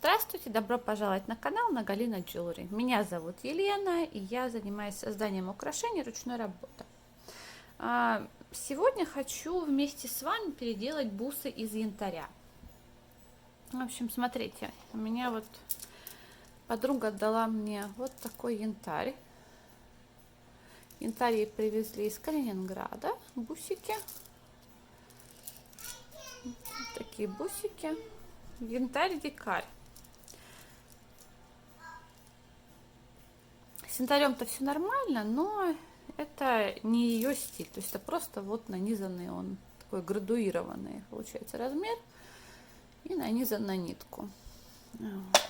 Здравствуйте, добро пожаловать на канал Нагалина Jewelry. Меня зовут Елена, и я занимаюсь созданием украшений ручной работы. Сегодня хочу вместе с вами переделать бусы из янтаря. В общем, смотрите, у меня вот подруга дала мне вот такой янтарь. Янтарь ей привезли из Калининграда, бусики. Такие бусики. Янтарь-дикарь. С янтарем-то все нормально, но это не ее стиль. То есть это просто вот нанизанный он, такой градуированный получается размер. И нанизан на нитку. Вот.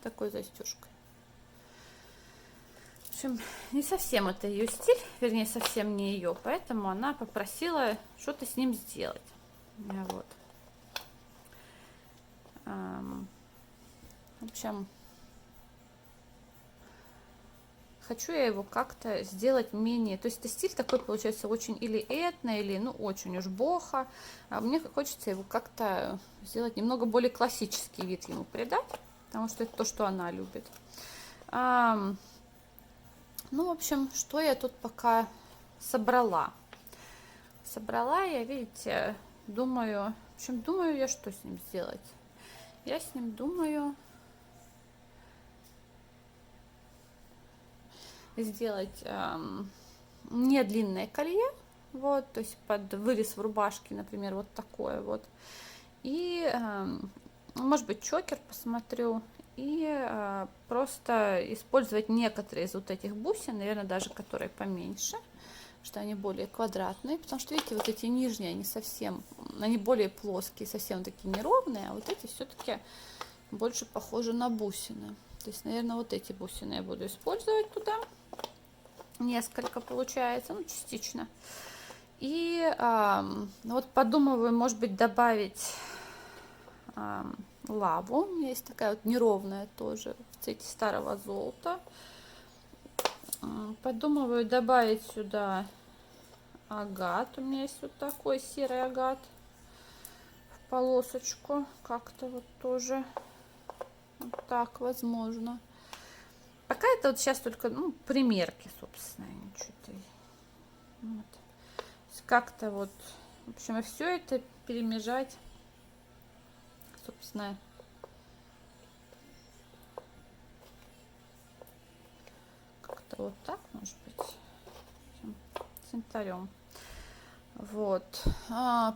Такой застежкой. В общем, не совсем это ее стиль, вернее, совсем не ее, поэтому она попросила что-то с ним сделать. Вот. В общем, хочу я его как-то сделать менее, то есть это стиль такой получается очень или этно, или ну очень уж бохо, а мне хочется его как-то сделать немного более классический вид ему придать, потому что это то, что она любит. Ну, в общем, что я тут пока собрала? Собрала я, видите, думаю, в общем, думаю я, что с ним сделать. Я с ним думаю сделать не длинное колье, вот, то есть под вырез в рубашке, например, вот такое вот. И, может быть, чокер посмотрю. И просто использовать некоторые из вот этих бусин, наверное, даже которые поменьше, что они более квадратные, потому что, видите, вот эти нижние, они совсем, они более плоские, совсем такие неровные, а вот эти все-таки больше похожи на бусины. То есть, наверное, вот эти бусины я буду использовать туда. Несколько получается, ну, частично. И вот подумываю, может быть, добавить лаву. У меня есть такая вот неровная тоже в цвете старого золота. Подумываю добавить сюда агат. У меня есть вот такой серый агат в полосочку. Как-то вот тоже вот так возможно. Пока это вот сейчас только, ну, примерки, собственно, ничего-то. Вот. Как-то вот, в общем, все это перемежать, собственно, как-то вот так, может быть, с янтарем. Вот.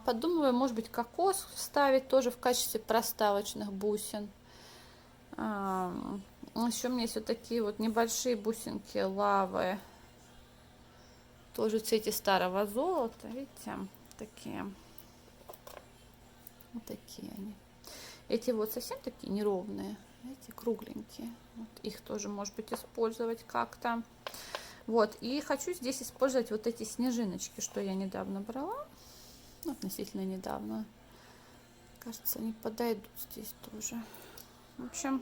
Подумываю, может быть, кокос вставить тоже в качестве проставочных бусин. Еще у меня есть вот такие вот небольшие бусинки лавы, тоже в цвете старого золота, видите, такие, вот такие они. Эти вот совсем такие неровные, эти кругленькие, вот их тоже может быть использовать как-то. Вот, и хочу здесь использовать вот эти снежиночки, что я недавно брала, ну, относительно недавно. Кажется, они подойдут здесь тоже. В общем,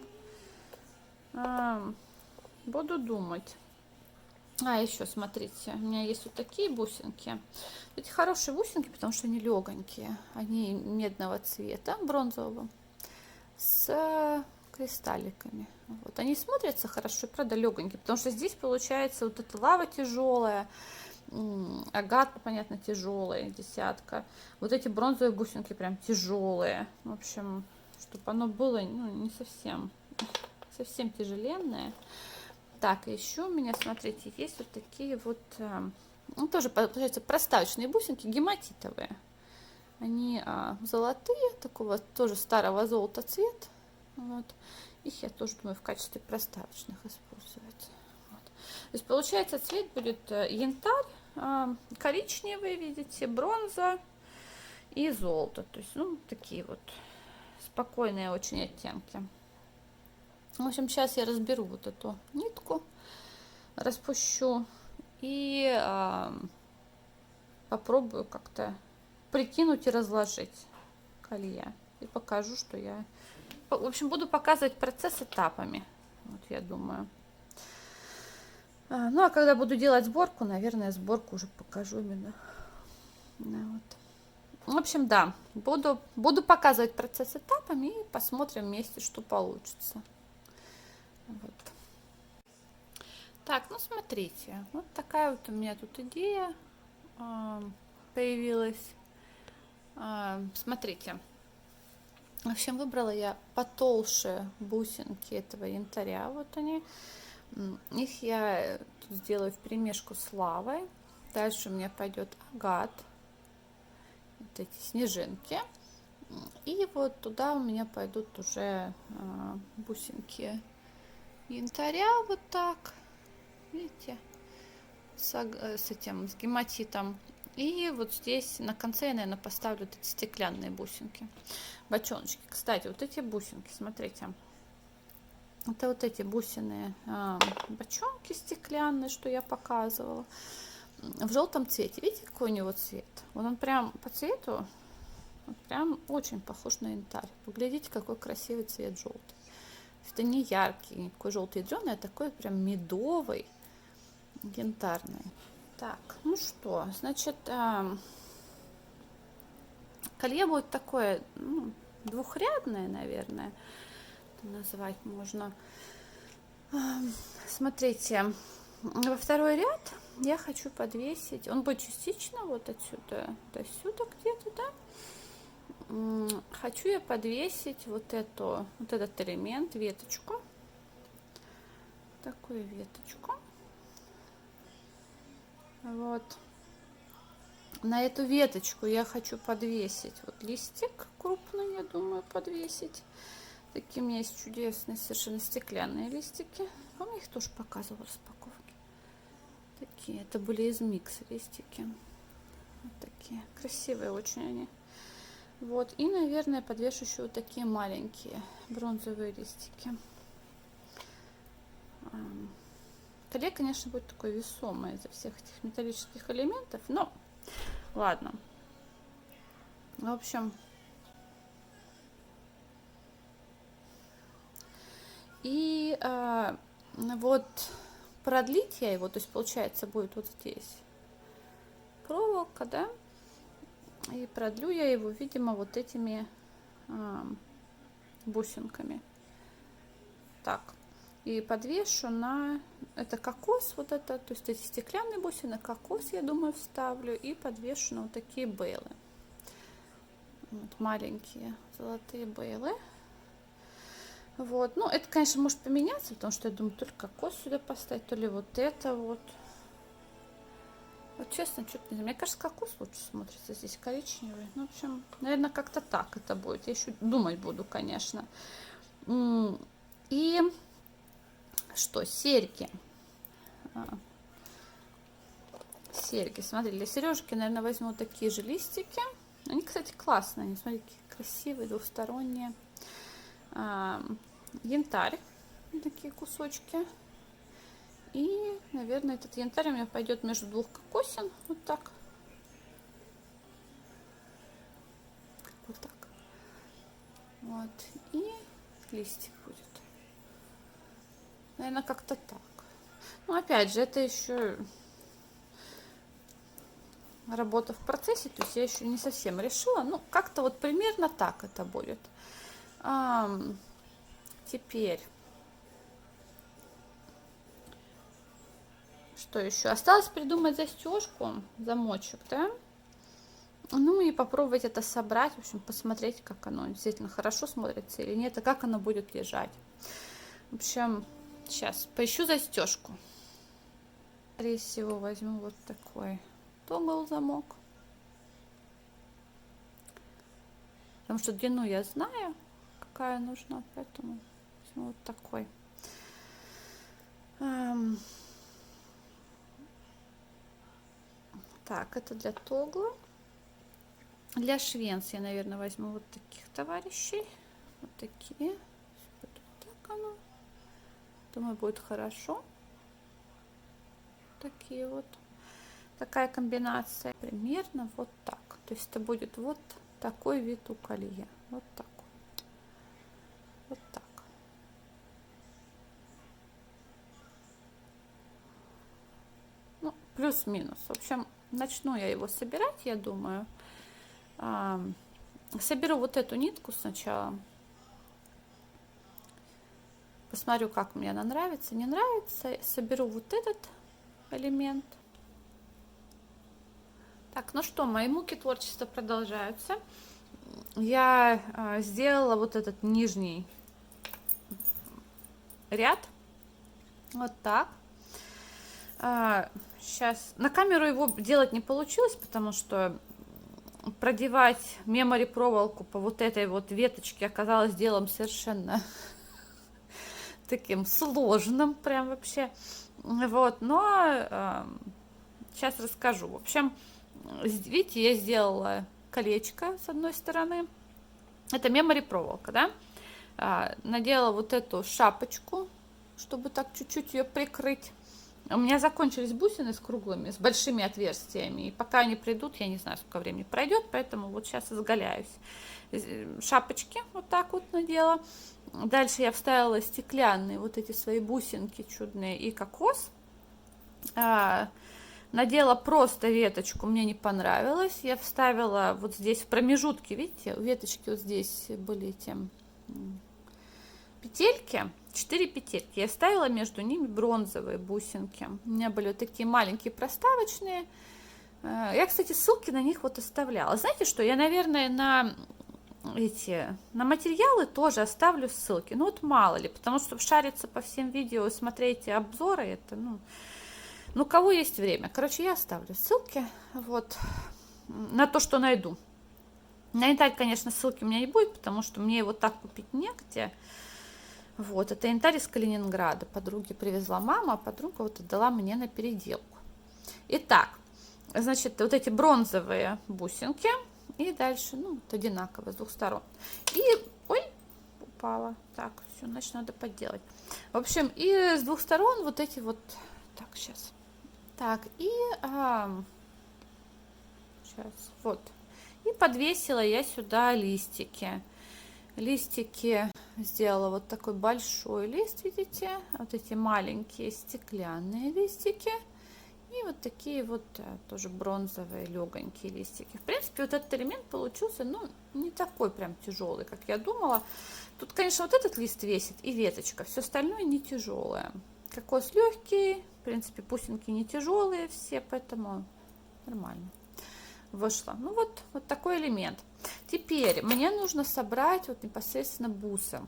буду думать. Еще смотрите, у меня есть вот такие бусинки. Эти хорошие бусинки, потому что они легонькие. Они медного цвета, бронзового, с кристалликами. Вот. Они смотрятся хорошо, правда, легонькие, потому что здесь получается вот эта лава тяжелая, агат, понятно, тяжелая, десятка. Вот эти бронзовые бусинки прям тяжелые. В общем, чтобы оно было, ну, не совсем тяжеленное. Так, еще у меня, смотрите, есть вот такие вот, ну, тоже, получается, проставочные бусинки, гематитовые. Они золотые, такого тоже старого золота цвет. Вот. Их я тоже думаю в качестве проставочных использовать. Вот. То есть, получается, цвет будет янтарь, коричневый, видите, бронза и золото. То есть, ну, такие вот спокойные очень оттенки. В общем, сейчас я разберу вот эту нитку, распущу и попробую как-то прикинуть и разложить колье. И покажу, что я... В общем, буду показывать процесс этапами. Вот я думаю. Ну, а когда буду делать сборку, наверное, сборку уже покажу именно. Да, вот. В общем, да, буду показывать процесс этапами и посмотрим вместе, что получится. Вот. Так, ну смотрите, вот такая вот у меня тут идея появилась. Смотрите, в общем, выбрала я потолще бусинки этого янтаря, вот они. Их я тут сделаю вперемешку с лавой. Дальше у меня пойдет агат, вот эти снежинки. И вот туда у меня пойдут уже бусинки янтаря, вот так, видите, с этим, с гематитом. И вот здесь на конце я, наверное, поставлю вот эти стеклянные бусинки, бочоночки. Кстати, вот эти бусинки, смотрите, это вот эти бусины бочонки стеклянные, что я показывала, в желтом цвете. Видите, какой у него цвет? Вот он прям по цвету, вот прям очень похож на янтарь. Поглядите, какой красивый цвет желтый. Это не яркий, не такой желтый ядреный, а такой прям медовый, янтарный. Так, ну что, значит, колье будет такое, ну, двухрядное, наверное, назвать можно. Смотрите, во второй ряд я хочу подвесить, он будет частично вот отсюда до сюда где-то, да. Хочу я подвесить вот этот элемент, веточку, такую веточку. Вот. На эту веточку я хочу подвесить вот листик крупный, я думаю, подвесить. Такие у меня есть чудесные, совершенно стеклянные листики. Вам я их тоже показывала в распаковке. Такие, это были из микса листики. Вот такие, красивые очень они. Вот, и, наверное, подвешу еще вот такие маленькие бронзовые листики. Колье, конечно, будет такое весомое из-за всех этих металлических элементов, но ладно. В общем, и вот продлить я его, то есть получается будет вот здесь проволока, да, и продлю я его, видимо, вот этими бусинками. Так. И подвешу на, это кокос, вот это, то есть эти стеклянные бусины, кокос, я думаю, вставлю, и подвешу на вот такие бейлы. Вот маленькие золотые бейлы. Вот, ну, это, конечно, может поменяться, потому что я думаю, то ли кокос сюда поставить, то ли вот это вот. Вот честно, что-то не знаю. Мне кажется, кокос лучше смотрится здесь коричневый. Ну, в общем, наверное, как-то так это будет. Я еще думать буду, конечно. И что, серьги. Серьги, смотри, для сережки, наверное, возьму такие же листики. Они, кстати, классные. Они, смотри, какие красивые, двухсторонние. Янтарь. Такие кусочки. И, наверное, этот янтарь у меня пойдет между двух кокосин. Вот так. Вот так. Вот. И листик будет. Наверное, как-то так. Ну, опять же, это еще работа в процессе, то есть я еще не совсем решила. Ну, как-то вот примерно так это будет. Теперь, что еще? Осталось придумать застежку, замочек, да? Ну и попробовать это собрать, в общем, посмотреть, как оно действительно хорошо смотрится или нет, и как оно будет лежать. В общем, сейчас поищу застежку. Скорее всего, возьму вот такой тогл замок. Потому что длину я знаю, какая нужна, поэтому возьму вот такой. Так, это для тогла. Для швенц я, наверное, возьму вот таких товарищей. Вот такие. Так оно. Думаю, будет хорошо. Такие вот. Такая комбинация. Примерно вот так. То есть это будет вот такой вид у колье. Вот такой. Вот так. Ну, плюс-минус. В общем, начну я его собирать, я думаю. Соберу вот эту нитку сначала. Посмотрю, как мне она нравится, не нравится. Соберу вот этот элемент. Так, ну что, мои муки творчества продолжаются. Я сделала вот этот нижний ряд. Вот так. Сейчас на камеру его делать не получилось, потому что продевать мемори проволоку по вот этой вот веточке оказалось делом совершенно таким сложным, прям вообще. Вот, но сейчас расскажу. В общем, видите, я сделала колечко с одной стороны. Это мемори проволока, да? Надела вот эту шапочку, чтобы так чуть-чуть ее прикрыть. У меня закончились бусины с круглыми, с большими отверстиями. И пока они придут, я не знаю, сколько времени пройдет, поэтому вот сейчас изгаляюсь. Шапочки вот так вот надела. Дальше я вставила стеклянные вот эти свои бусинки чудные и кокос. Надела просто веточку, мне не понравилось. Я вставила вот здесь в промежутке, видите, у веточки вот здесь были эти петельки, 4 петельки. Я ставила между ними бронзовые бусинки. У меня были вот такие маленькие проставочные. Я, кстати, ссылки на них вот оставляла. Знаете что, я, наверное, на материалы тоже оставлю ссылки. Ну вот мало ли, потому что шариться по всем видео и смотреть обзоры, это, ну, у кого есть время. Короче, я оставлю ссылки вот на то, что найду. На янтарь, конечно, ссылки у меня не будет, потому что мне его так купить негде. Вот, это янтарь из Калининграда. Подруге привезла мама, а подруга вот отдала мне на переделку. Итак, значит, вот эти бронзовые бусинки. И дальше, ну, вот одинаково с двух сторон. И, ой, упала. Так, все, значит, надо подделать. В общем, и с двух сторон вот эти вот. Так, сейчас. Так, и сейчас, вот. И подвесила я сюда листики. Листики сделала вот такой большой лист, видите? Вот эти маленькие стеклянные листики. И вот такие вот тоже бронзовые легонькие листики. В принципе, вот этот элемент получился, ну, не такой прям тяжелый, как я думала. Тут, конечно, вот этот лист весит и веточка. Все остальное не тяжелое. Кокос легкий. В принципе, бусинки не тяжелые все, поэтому нормально вышло. Ну вот такой элемент. Теперь мне нужно собрать вот непосредственно бусы.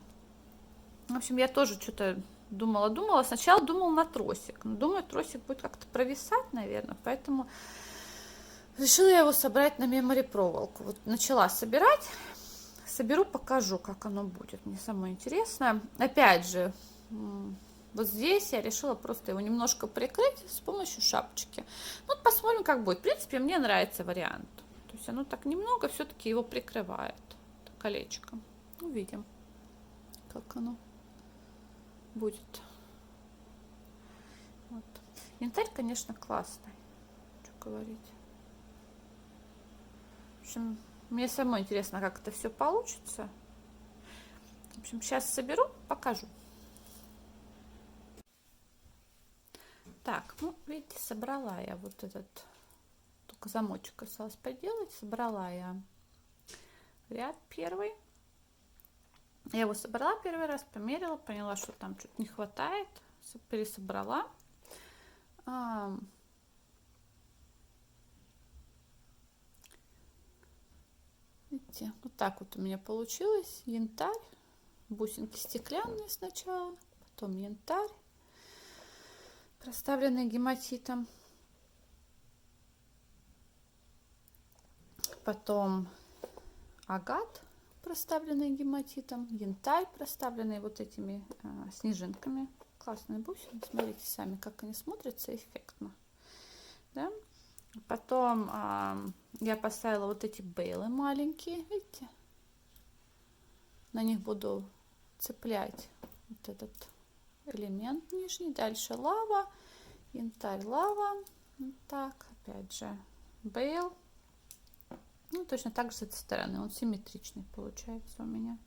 В общем, я тоже что-то думала. Сначала думала на тросик. Но думаю, тросик будет как-то провисать, наверное. Поэтому решила я его собрать на мемори проволоку. Вот начала собирать. Соберу, покажу, как оно будет. Мне самое интересное. Опять же, вот здесь я решила просто его немножко прикрыть с помощью шапочки. Ну, посмотрим, как будет. В принципе, мне нравится вариант. То есть оно так немного все-таки его прикрывает. Колечко. Увидим, как оно будет. Вот. Янтарь, конечно, классный. Что говорить. В общем, мне самой интересно, как это все получится. В общем, сейчас соберу, покажу. Так, ну, видите, собрала я вот этот, только замочек осталось поделать. Собрала я ряд первый. Я его собрала первый раз, померила, поняла, что там чуть не хватает, пересобрала. Видите, вот так вот у меня получилось. Янтарь, бусинки стеклянные сначала, потом янтарь, проставленный гематитом, потом агат, проставленный гематитом, янтарь, проставленный вот этими снежинками. Классные бусины, смотрите сами, как они смотрятся эффектно. Да? Потом я поставила вот эти бейлы маленькие, видите? На них буду цеплять вот этот элемент нижний. Дальше лава, янтарь, лава. Вот так, опять же, бейл. Ну, точно так же с этой стороны. Он симметричный получается у меня.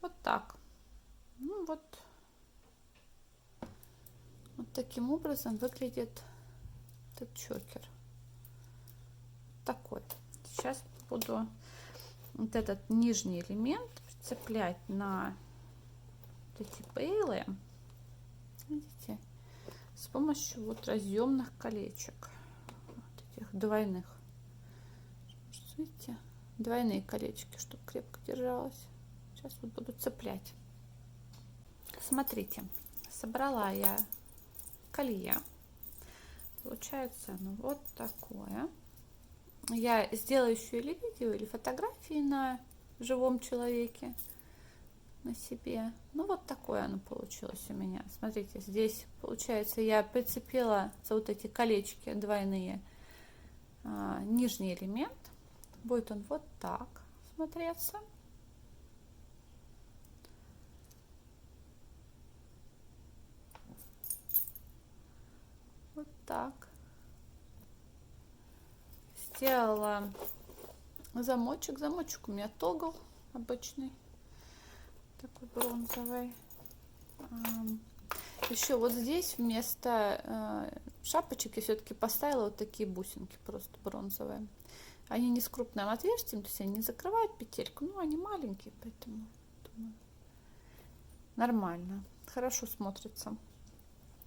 Вот так. Ну, вот таким образом выглядит этот чокер. Такой. Сейчас буду вот этот нижний элемент прицеплять на вот эти пейлы, видите, с помощью вот разъемных колечек, вот этих двойных. Видите, двойные колечки, чтобы крепко держалось. Сейчас вот буду цеплять. Смотрите, собрала я колье. Получается оно вот такое. Я сделаю еще или видео, или фотографии на живом человеке, на себе. Ну вот такое оно получилось у меня. Смотрите, здесь получается я прицепила за вот эти колечки двойные нижний элемент. Будет он вот так смотреться. Вот так. Сделала замочек. Замочек у меня тогл обычный, такой бронзовый. Еще вот здесь вместо шапочек я все-таки поставила вот такие бусинки, просто бронзовые. Они не с крупным отверстием, то есть они не закрывают петельку, но они маленькие, поэтому думаю, нормально, хорошо смотрится.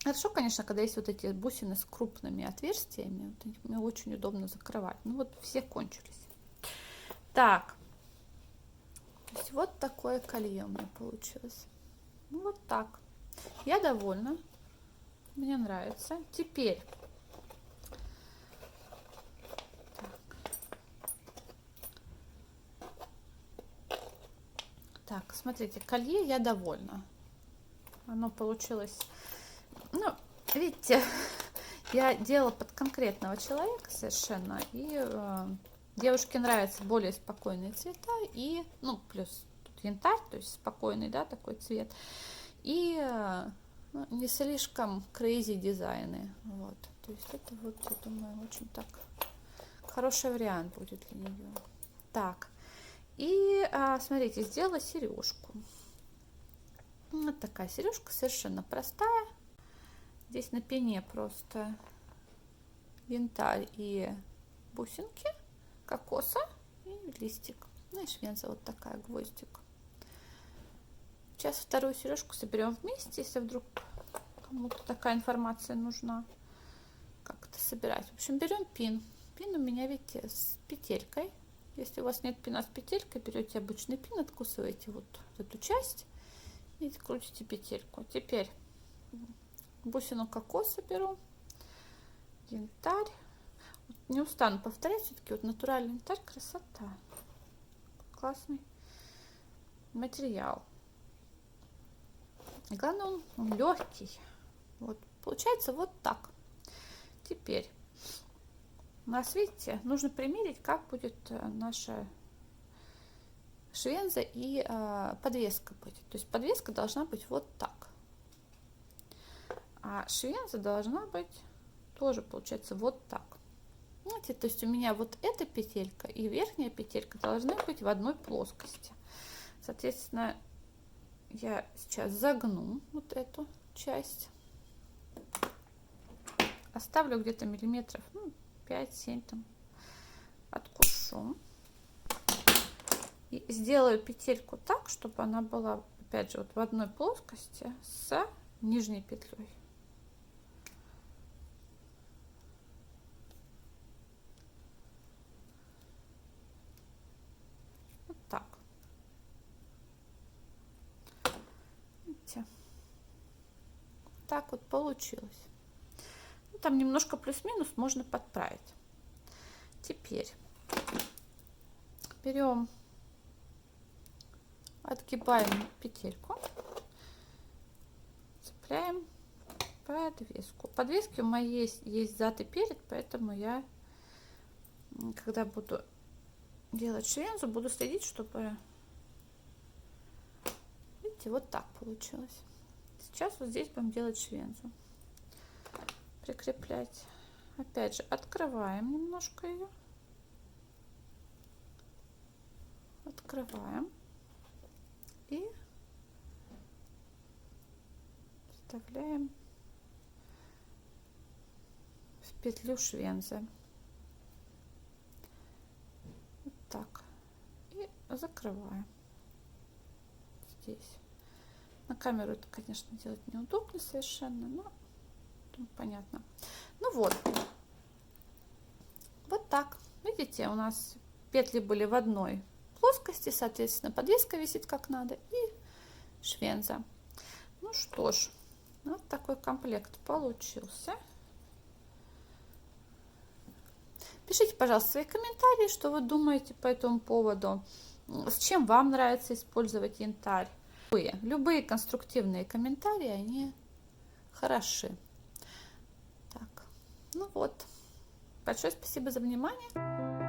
Хорошо, конечно, когда есть вот эти бусины с крупными отверстиями, вот мне очень удобно закрывать. Ну вот все кончились. Так, то есть вот такое колье у меня получилось. Ну вот так. Я довольна, мне нравится. Теперь так, смотрите, колье я довольна. Оно получилось, ну, видите, я делала под конкретного человека совершенно, и девушке нравятся более спокойные цвета, и, ну, плюс тут янтарь, то есть спокойный, да, такой цвет, и ну, не слишком crazy дизайны, вот, то есть это вот, я думаю, очень так хороший вариант будет для нее. Так, и смотрите, сделала сережку. Вот такая сережка, совершенно простая. Здесь на пене просто янтарь и бусинки, кокоса и листик. Ну и швенза вот такая, гвоздик. Сейчас вторую сережку соберем вместе, если вдруг кому-то такая информация нужна, как это собирать. В общем, берем пин. Пин у меня, видите, с петелькой. Если у вас нет пина с петелькой, берете обычный пин, откусываете вот эту часть и крутите петельку. Теперь бусину кокоса беру, янтарь. Вот не устану повторять, все-таки вот натуральный янтарь, красота. Классный материал. И главное, он легкий. Вот получается вот так. Теперь у нас, видите, нужно примерить, как будет наша швенза и подвеска будет. То есть подвеска должна быть вот так. А швенза должна быть тоже, получается, вот так. Видите, то есть у меня вот эта петелька и верхняя петелька должны быть в одной плоскости. Соответственно, я сейчас загну вот эту часть. Оставлю где-то миллиметров 5-7 там. Откушу. И сделаю петельку так, чтобы она была, опять же, вот в одной плоскости с нижней петлей. Вот так. Видите? Так вот получилось. Ну, там немножко плюс-минус можно подправить. Теперь берем, отгибаем петельку, цепляем подвеску. Подвески у моей есть зад и перед, поэтому я, когда буду делать швензу, буду следить, чтобы, видите, вот так получилось. Сейчас вот здесь будем делать швензу, прикреплять. Опять же, открываем немножко ее, открываем и вставляем в петлю швензы. Вот так. И закрываем здесь. На камеру это, конечно, делать неудобно совершенно, но понятно. Ну вот. Вот так. Видите, у нас петли были в одной плоскости, соответственно, подвеска висит как надо и швенза. Ну что ж, вот такой комплект получился. Пишите, пожалуйста, свои комментарии, что вы думаете по этому поводу, с чем вам нравится использовать янтарь. Любые конструктивные комментарии, они хороши. Так, ну вот. Большое спасибо за внимание.